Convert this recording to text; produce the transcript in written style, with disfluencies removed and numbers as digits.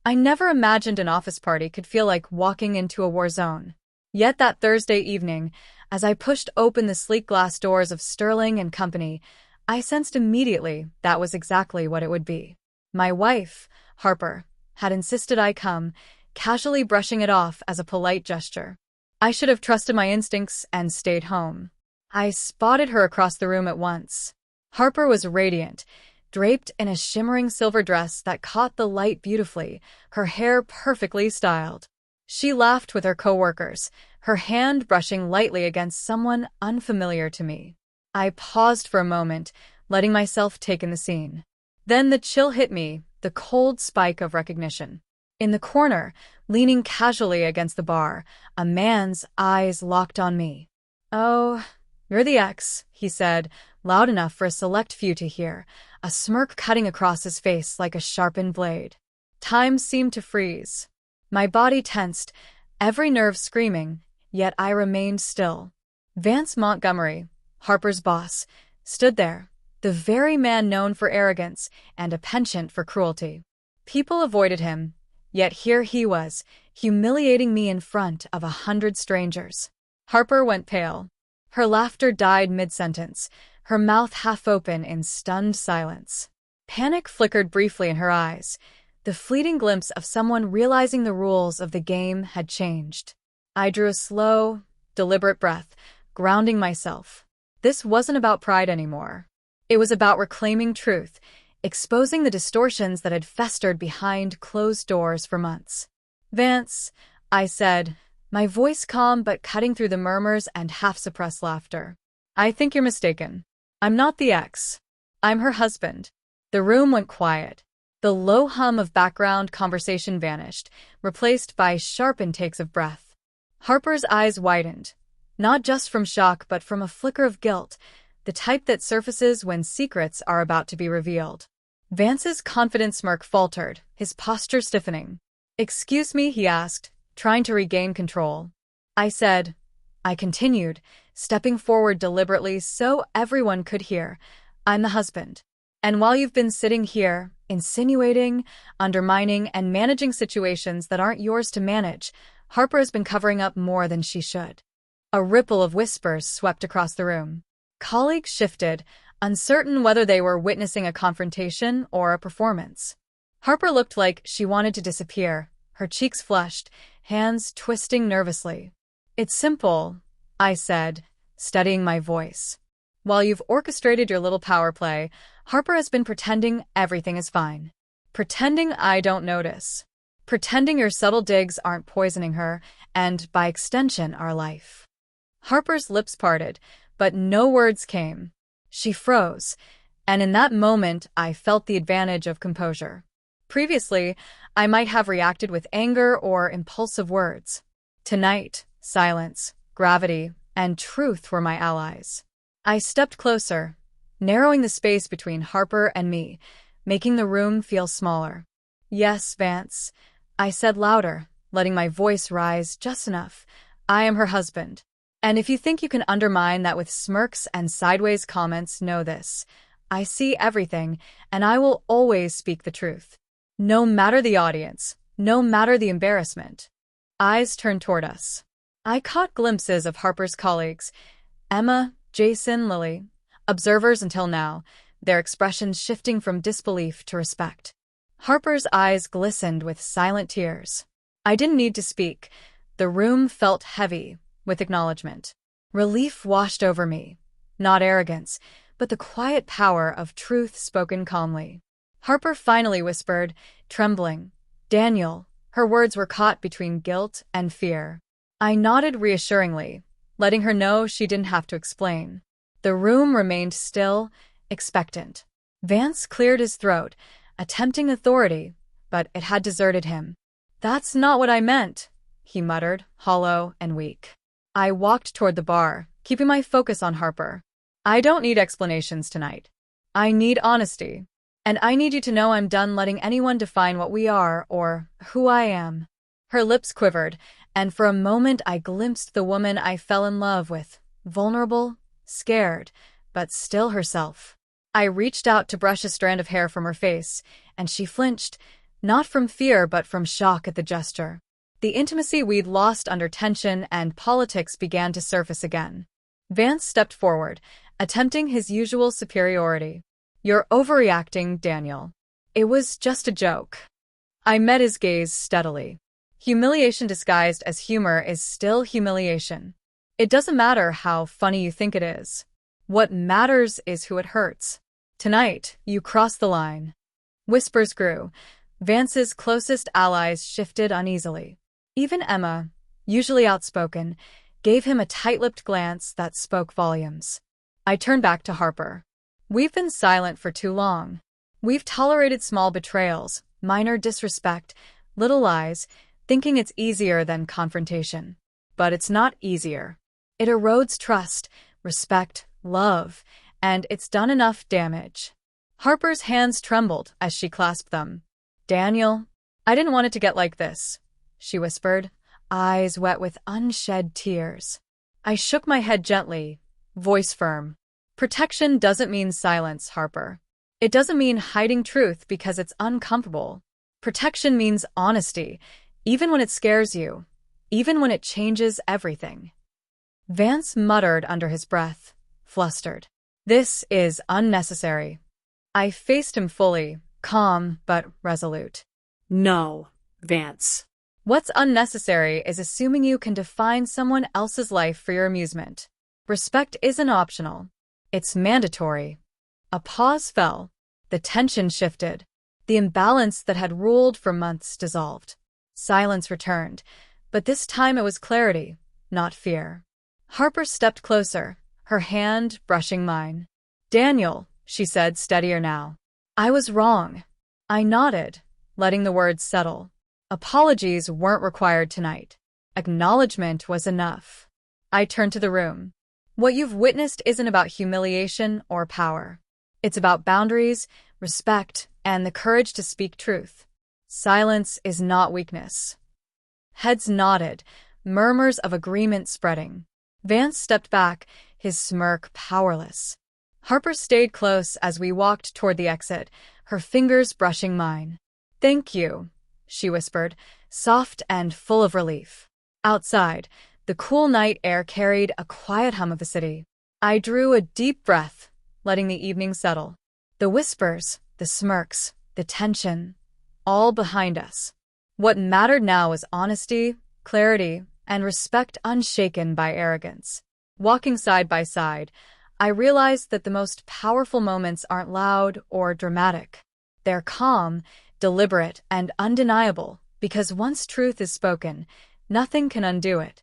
I never imagined an office party could feel like walking into a war zone. Yet that Thursday evening, as I pushed open the sleek glass doors of Sterling and Company, I sensed immediately that was exactly what it would be. My wife, Harper, had insisted I come, casually brushing it off as a polite gesture. I should have trusted my instincts and stayed home. I spotted her across the room at once. Harper was radiant, draped in a shimmering silver dress that caught the light beautifully, her hair perfectly styled. She laughed with her coworkers, her hand brushing lightly against someone unfamiliar to me. I paused for a moment, letting myself take in the scene. Then the chill hit me, the cold spike of recognition. In the corner, leaning casually against the bar, a man's eyes locked on me. "Oh, you're the ex," he said, loud enough for a select few to hear, a smirk cutting across his face like a sharpened blade. Time seemed to freeze. My body tensed, every nerve screaming, yet I remained still. Vance Montgomery, Harper's boss, stood there, the very man known for arrogance and a penchant for cruelty. People avoided him, yet here he was, humiliating me in front of 100 strangers. Harper went pale. Her laughter died mid-sentence, her mouth half open in stunned silence. Panic flickered briefly in her eyes, the fleeting glimpse of someone realizing the rules of the game had changed. I drew a slow, deliberate breath, grounding myself. This wasn't about pride anymore. It was about reclaiming truth, exposing the distortions that had festered behind closed doors for months. "Vance," I said, my voice calm but cutting through the murmurs and half-suppressed laughter. "I think you're mistaken. I'm not the ex. I'm her husband." The room went quiet. The low hum of background conversation vanished, replaced by sharp intakes of breath. Harper's eyes widened, not just from shock but from a flicker of guilt, the type that surfaces when secrets are about to be revealed. Vance's confident smirk faltered, his posture stiffening. "Excuse me," he asked, trying to regain control. I continued, stepping forward deliberately so everyone could hear, "I'm the husband. And while you've been sitting here, insinuating, undermining, and managing situations that aren't yours to manage, Harper has been covering up more than she should." A ripple of whispers swept across the room. Colleagues shifted, uncertain whether they were witnessing a confrontation or a performance. Harper looked like she wanted to disappear, her cheeks flushed, hands twisting nervously. "It's simple," I said, steadying my voice. "While you've orchestrated your little power play, Harper has been pretending everything is fine. Pretending I don't notice. Pretending your subtle digs aren't poisoning her, and, by extension, our life." Harper's lips parted, but no words came. She froze, and in that moment I felt the advantage of composure. Previously, I might have reacted with anger or impulsive words. Tonight, silence, gravity, and truth were my allies. I stepped closer, narrowing the space between Harper and me, making the room feel smaller. "Yes, Vance," I said louder, letting my voice rise just enough. "I am her husband. And if you think you can undermine that with smirks and sideways comments, know this. I see everything, and I will always speak the truth. No matter the audience, no matter the embarrassment." Eyes turned toward us. I caught glimpses of Harper's colleagues, Emma, Jason, Lily, observers until now, their expressions shifting from disbelief to respect. Harper's eyes glistened with silent tears. I didn't need to speak. The room felt heavy with acknowledgement. Relief washed over me, not arrogance, but the quiet power of truth spoken calmly. Harper finally whispered, trembling, "Daniel." Her words were caught between guilt and fear. I nodded reassuringly, letting her know she didn't have to explain. The room remained still, expectant. Vance cleared his throat, attempting authority, but it had deserted him. "That's not what I meant," he muttered, hollow and weak. I walked toward the bar, keeping my focus on Harper. "I don't need explanations tonight. I need honesty. And I need you to know I'm done letting anyone define what we are or who I am." Her lips quivered, and for a moment I glimpsed the woman I fell in love with, vulnerable, scared, but still herself. I reached out to brush a strand of hair from her face, and she flinched, Not from fear, but from shock at the gesture. The intimacy we'd lost under tension and politics began to surface again. Vance stepped forward, attempting his usual superiority. "You're overreacting, Daniel. It was just a joke." I met his gaze steadily. Humiliation disguised as humor is still humiliation. It doesn't matter how funny you think it is. What matters is who it hurts. "Tonight, you crossed the line." Whispers grew. Vance's closest allies shifted uneasily. Even Emma, usually outspoken, gave him a tight-lipped glance that spoke volumes. I turned back to Harper. "We've been silent for too long. We've tolerated small betrayals, minor disrespect, little lies, thinking it's easier than confrontation. But it's not easier. It erodes trust, respect, love, and it's done enough damage." Harper's hands trembled as she clasped them. "Daniel, I didn't want it to get like this," she whispered, eyes wet with unshed tears. I shook my head gently, voice firm. "Protection doesn't mean silence, Harper. It doesn't mean hiding truth because it's uncomfortable. Protection means honesty, even when it scares you, even when it changes everything." Vance muttered under his breath, flustered. "This is unnecessary." I faced him fully, calm but resolute. "No, Vance. What's unnecessary is assuming you can define someone else's life for your amusement. Respect isn't optional. It's mandatory." A pause fell. The tension shifted. The imbalance that had ruled for months dissolved. Silence returned, but this time it was clarity, not fear. Harper stepped closer, her hand brushing mine. "Daniel," she said, steadier now. "I was wrong." I nodded, letting the words settle. Apologies weren't required tonight. Acknowledgement was enough. I turned to the room. "What you've witnessed isn't about humiliation or power. It's about boundaries, respect, and the courage to speak truth. Silence is not weakness." Heads nodded, murmurs of agreement spreading. Vance stepped back, his smirk powerless. Harper stayed close as we walked toward the exit, her fingers brushing mine. "Thank you," she whispered, soft and full of relief. Outside, the cool night air carried a quiet hum of the city. I drew a deep breath, letting the evening settle. The whispers, the smirks, the tension, all behind us. What mattered now was honesty, clarity, and respect unshaken by arrogance. Walking side by side, I realized that the most powerful moments aren't loud or dramatic. They're calm, deliberate, and undeniable, because once truth is spoken, nothing can undo it.